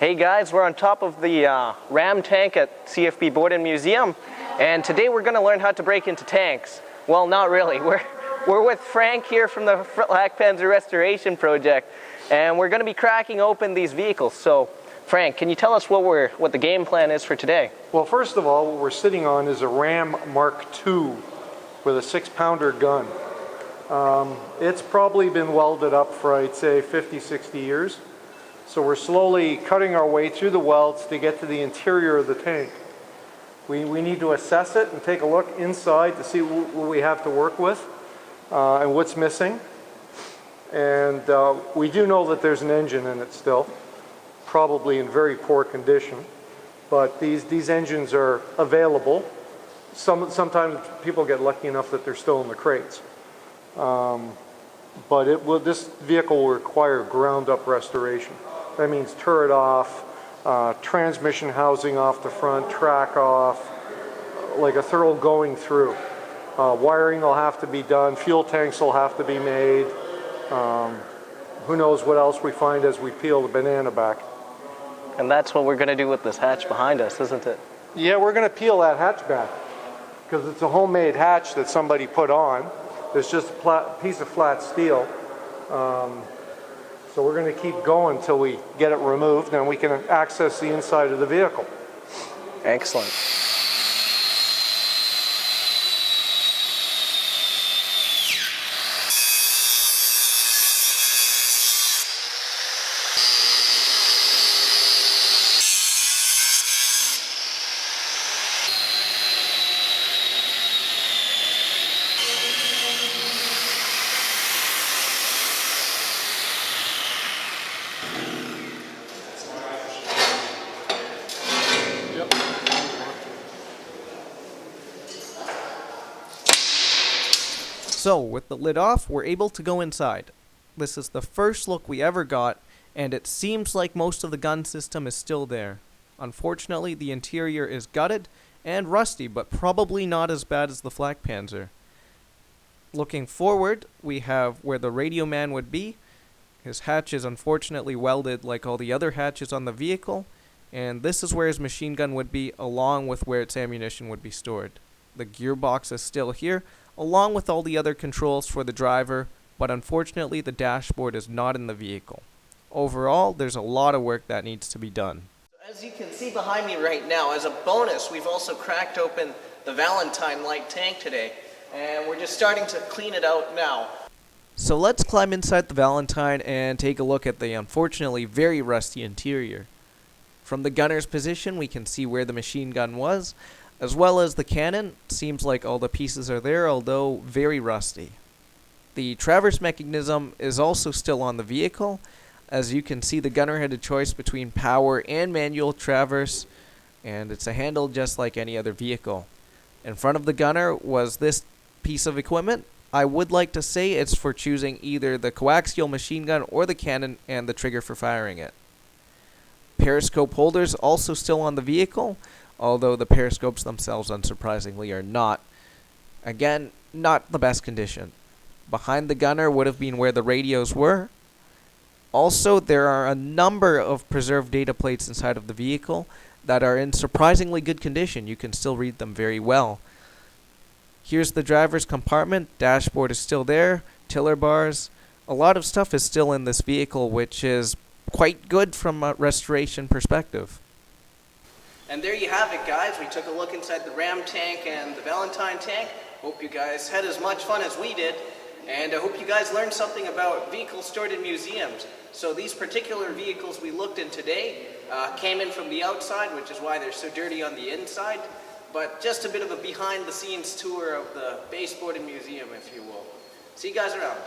Hey guys, we're on top of the Ram tank at CFB Borden Museum, and today we're going to learn how to break into tanks. Well, not really. We're with Frank here from the Flakpanzer restoration project, and we're going to be cracking open these vehicles. So, Frank, can you tell us what the game plan is for today? Well, first of all, what we're sitting on is a Ram Mark II with a 6-pounder gun. It's probably been welded up for, I'd say, 50, 60 years. So we're slowly cutting our way through the welds to get to the interior of the tank. We need to assess it and take a look inside to see what we have to work with and what's missing. And we do know that there's an engine in it still, probably in very poor condition. But these engines are available. Sometimes people get lucky enough that they're still in the crates. But this vehicle will require ground-up restoration. That means turret off, transmission housing off the front, track off, like a thorough going through. Wiring will have to be done, fuel tanks will have to be made. Who knows what else we find as we peel the banana back. And that's what we're going to do with this hatch behind us, isn't it? Yeah, we're going to peel that hatch back because it's a homemade hatch that somebody put on. It's just a piece of flat steel. So we're going to keep going until we get it removed and we can access the inside of the vehicle. Excellent. So, with the lid off, we're able to go inside. This is the first look we ever got, and it seems like most of the gun system is still there. Unfortunately, the interior is gutted and rusty, but probably not as bad as the Flakpanzer. Looking forward, we have where the radio man would be. His hatch is unfortunately welded like all the other hatches on the vehicle, and this is where his machine gun would be, along with where its ammunition would be stored. The gearbox is still here, along with all the other controls for the driver, but unfortunately the dashboard is not in the vehicle. Overall, there's a lot of work that needs to be done. As you can see behind me right now, as a bonus, we've also cracked open the Valentine light tank today, and we're just starting to clean it out now. So let's climb inside the Valentine and take a look at the unfortunately very rusty interior. From the gunner's position, we can see where the machine gun was, as well as the cannon. Seems like all the pieces are there, although very rusty. The traverse mechanism is also still on the vehicle. As you can see, the gunner had a choice between power and manual traverse, and it's a handle just like any other vehicle. In front of the gunner was this piece of equipment. I would like to say it's for choosing either the coaxial machine gun or the cannon and the trigger for firing it. Periscope holders also still on the vehicle, although the periscopes themselves, unsurprisingly, are not. Again, not the best condition. Behind the gunner would have been where the radios were. Also, there are a number of preserved data plates inside of the vehicle that are in surprisingly good condition. You can still read them very well. Here's the driver's compartment. Dashboard is still there. Tiller bars. A lot of stuff is still in this vehicle, which is quite good from a restoration perspective. And there you have it, guys. We took a look inside the Ram tank and the Valentine tank. Hope you guys had as much fun as we did. And I hope you guys learned something about vehicles stored in museums. So these particular vehicles we looked in today came in from the outside, which is why they're so dirty on the inside. But just a bit of a behind-the-scenes tour of the Base Borden Museum, if you will. See you guys around.